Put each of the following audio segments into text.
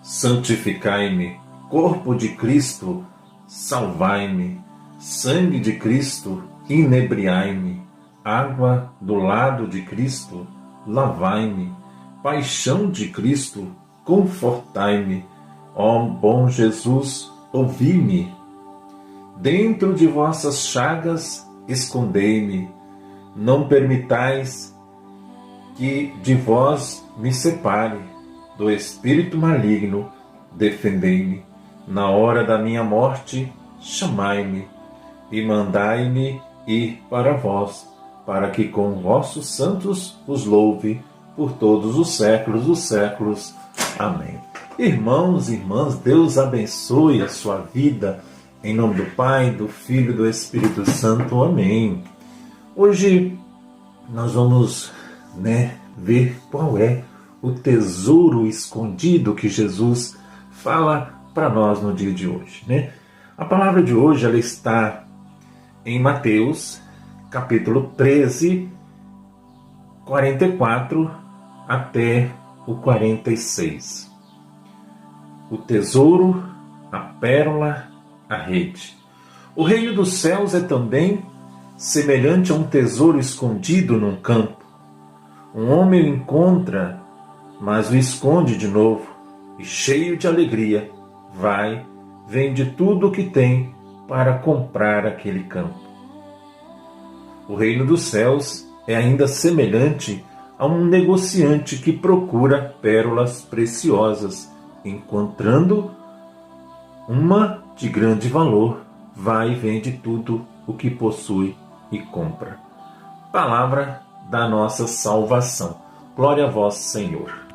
santificai-me. Corpo de Cristo, salvai-me. Sangue de Cristo, inebriai-me. Água do lado de Cristo, lavai-me. Paixão de Cristo, confortai-me. Ó bom Jesus, ouvi-me. Dentro de vossas chagas, escondei-me. Não permitais que de vós me separe. Do espírito maligno, defendei-me. Na hora da minha morte, chamai-me. E mandai-me ir para vós, para que com vossos santos os louve por todos os séculos dos séculos. Amém. Irmãos e irmãs, Deus abençoe a sua vida. Em nome do Pai, do Filho e do Espírito Santo. Amém. Hoje nós vamos ver qual é o tesouro escondido que Jesus fala para nós no dia de hoje. A palavra de hoje ela está em Mateus, capítulo 13, 44 até o 46. O tesouro, a pérola, a rede. O reino dos céus é também semelhante a um tesouro escondido num campo. Um homem o encontra, mas o esconde de novo, e cheio de alegria, vai, vende tudo o que tem para comprar aquele campo. O reino dos céus é ainda semelhante a um negociante que procura pérolas preciosas. Encontrando uma de grande valor, vai e vende tudo o que possui e compra. Palavra da nossa salvação. Glória a vós, Senhor.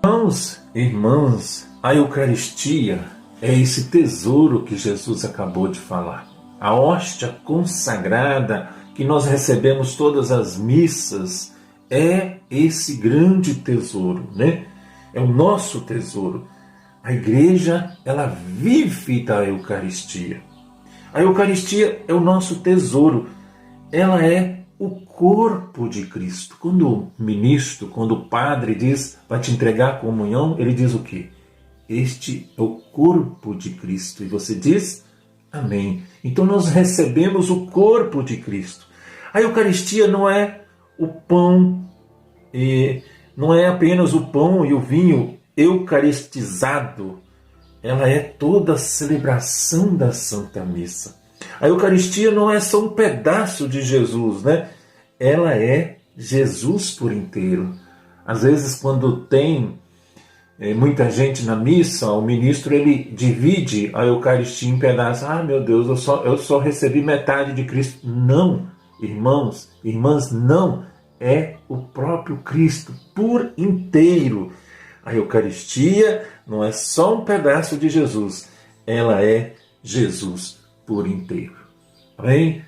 Irmãos e irmãs, a Eucaristia é esse tesouro que Jesus acabou de falar. A hóstia consagrada que nós recebemos todas as missas é esse grande tesouro, É o nosso tesouro. A igreja, ela vive da Eucaristia. A Eucaristia é o nosso tesouro. Ela é o corpo de Cristo. Quando o ministro, quando o padre diz, vai te entregar a comunhão, ele diz o quê? Este é o corpo de Cristo. E você diz, amém. Então nós recebemos o corpo de Cristo. A Eucaristia não é o pão, não é apenas o pão e o vinho eucaristizado. Ela é toda a celebração da Santa Missa. A Eucaristia não é só um pedaço de Jesus, Ela é Jesus por inteiro. Às vezes, quando tem muita gente na missa, o ministro ele divide a Eucaristia em pedaços. Ah, meu Deus, eu só recebi metade de Cristo. Não, irmãos, irmãs, não. É o próprio Cristo por inteiro. A Eucaristia não é só um pedaço de Jesus. Ela é Jesus por inteiro. Amém?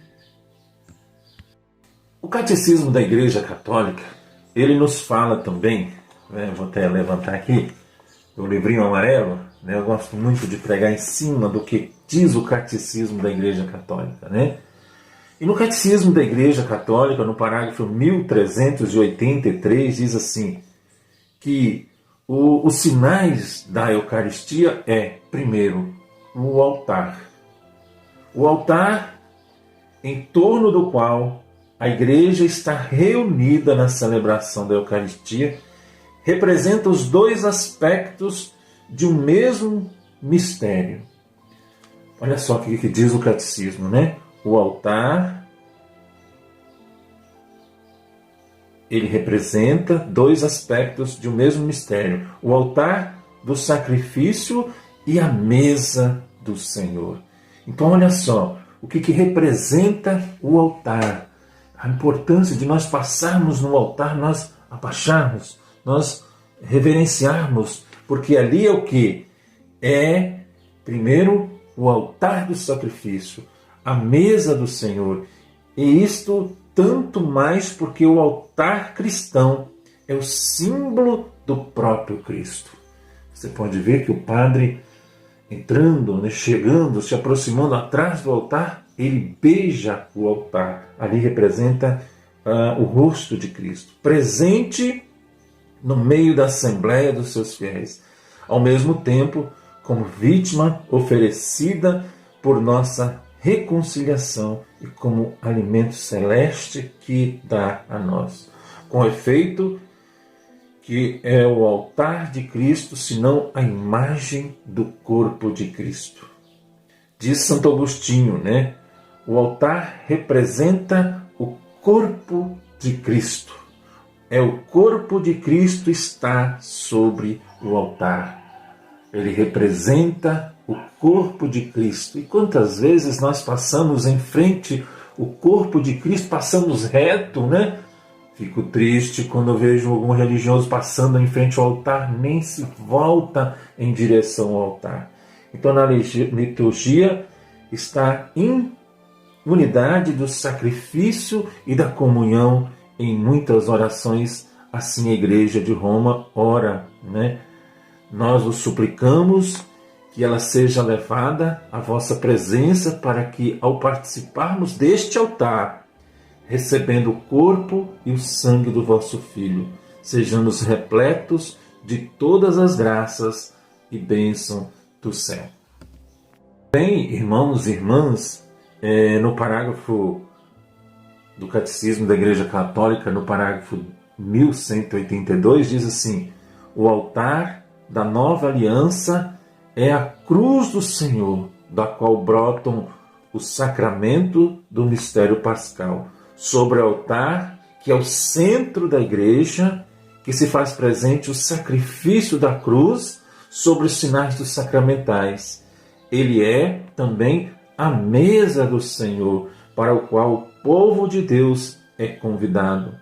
O Catecismo da Igreja Católica, ele nos fala também, vou até levantar aqui, o livrinho amarelo, eu gosto muito de pregar em cima do que diz o Catecismo da Igreja Católica, E no Catecismo da Igreja Católica, no parágrafo 1383, diz assim, que os sinais da Eucaristia primeiro, o altar. O altar em torno do qual a Igreja está reunida na celebração da Eucaristia, representa os dois aspectos de um mesmo mistério. Olha só o que diz o Catecismo, O altar, ele representa dois aspectos de um mesmo mistério. O altar do sacrifício e a mesa do Senhor. Então, olha só, o que representa o altar. A importância de nós passarmos no altar, nós abaixarmos, nós reverenciarmos, porque ali é o que? É, primeiro, o altar do sacrifício, a mesa do Senhor. E isto tanto mais porque o altar cristão é o símbolo do próprio Cristo. Você pode ver que o padre entrando, chegando, se aproximando atrás do altar, ele beija o altar. Ali representa o rosto de Cristo, presente no meio da assembleia dos seus fiéis. ao mesmo tempo como vítima oferecida por nossa reconciliação e como alimento celeste que dá a nós. Com efeito, que é o altar de Cristo, senão a imagem do corpo de Cristo. Diz Santo Agostinho, né? O altar representa o corpo de Cristo. É o corpo de Cristo está sobre o altar. Ele representa o corpo de Cristo. E quantas vezes nós passamos em frente o corpo de Cristo, passamos reto, né? Fico triste quando eu vejo algum religioso passando em frente ao altar, nem se volta em direção ao altar. Então, na liturgia está em unidade do sacrifício e da comunhão em muitas orações. Assim a Igreja de Roma ora, né? Nós o suplicamos que ela seja levada à vossa presença para que, ao participarmos deste altar, recebendo o corpo e o sangue do vosso Filho, sejamos repletos de todas as graças e bênção do céu. Bem, irmãos e irmãs, no parágrafo do Catecismo da Igreja Católica, no parágrafo 1182, diz assim: o altar da nova aliança é a cruz do Senhor, da qual brotam o sacramento do mistério pascal. Sobre o altar, que é o centro da igreja, que se faz presente o sacrifício da cruz sobre os sinais dos sacramentais. Ele é também a mesa do Senhor, para o qual o povo de Deus é convidado.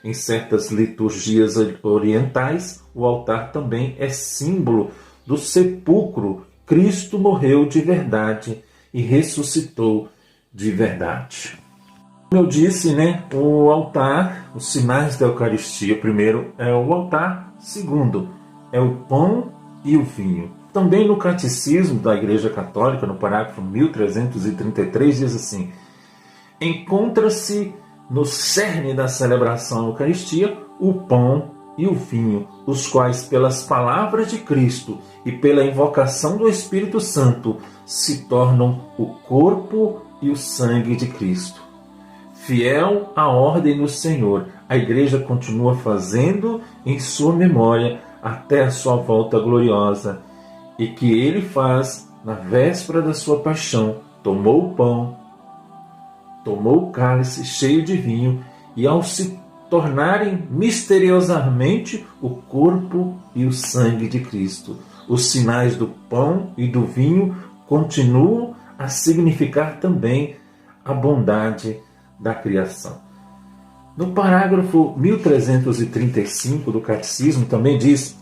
Em certas liturgias orientais, o altar também é símbolo do sepulcro. Cristo morreu de verdade e ressuscitou de verdade. Como eu disse, né, o altar, os sinais da Eucaristia, primeiro é o altar, segundo é o pão e o vinho. Também no Catecismo da Igreja Católica, no parágrafo 1333, diz assim: encontra-se no cerne da celebração da Eucaristia o pão e o vinho, os quais, pelas palavras de Cristo e pela invocação do Espírito Santo, se tornam o corpo e o sangue de Cristo. Fiel à ordem do Senhor, a Igreja continua fazendo em sua memória até a sua volta gloriosa, e que ele faz na véspera da sua paixão: tomou o pão, tomou o cálice cheio de vinho, e ao se tornarem misteriosamente o corpo e o sangue de Cristo, os sinais do pão e do vinho continuam a significar também a bondade da criação. No parágrafo 1335 do Catecismo também diz: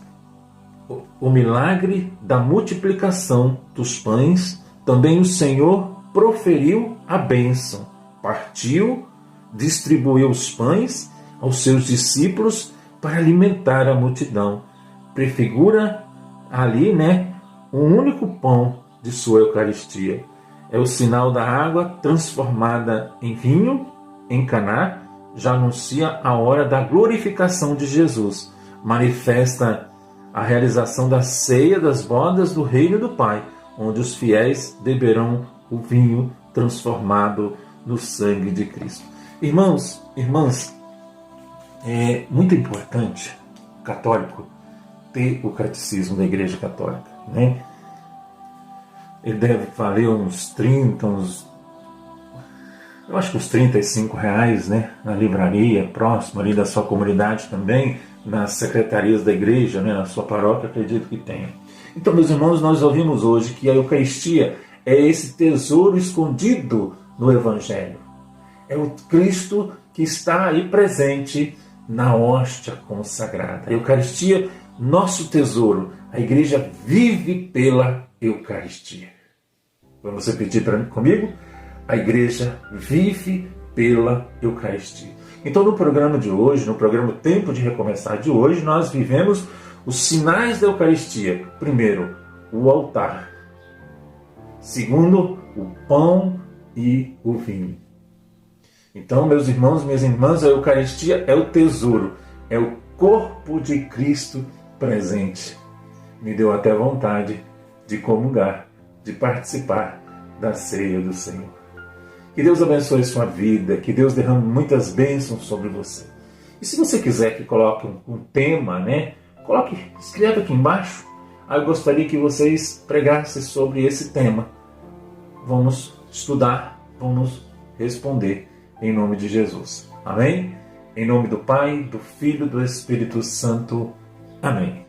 o milagre da multiplicação dos pães, também o Senhor proferiu a bênção, partiu, distribuiu os pães aos seus discípulos para alimentar a multidão. Prefigura ali, um único pão de sua Eucaristia. É o sinal da água transformada em vinho em Caná, já anuncia a hora da glorificação de Jesus. Manifesta a realização da ceia das bodas do reino do Pai, onde os fiéis beberão o vinho transformado no sangue de Cristo. Irmãos, irmãs, é muito importante o católico ter o catecismo da Igreja Católica, né? Ele deve valer uns 30, eu acho que uns R$35, né? Na livraria, próximo ali da sua comunidade também, nas secretarias da igreja, né? Na sua paróquia, acredito que tenha. Então, meus irmãos, nós ouvimos hoje que a Eucaristia é esse tesouro escondido no Evangelho. É o Cristo que está aí presente na hóstia consagrada. A Eucaristia, nosso tesouro. A igreja vive pela Eucaristia. Vamos repetir comigo? A igreja vive pela Eucaristia. Então, no programa de hoje, no programa Tempo de Recomeçar de hoje, nós vivemos os sinais da Eucaristia. Primeiro, o altar. Segundo, o pão e o vinho. Então, meus irmãos, minhas irmãs, a Eucaristia é o tesouro, é o corpo de Cristo presente. me deu até vontade de comungar, de participar da ceia do Senhor. Que Deus abençoe sua vida, que Deus derrame muitas bênçãos sobre você. E se você quiser que coloque um tema, escreva aqui embaixo. Eu gostaria que vocês pregassem sobre esse tema. Vamos estudar, vamos responder em nome de Jesus. Amém? Em nome do Pai, do Filho e do Espírito Santo. Amém.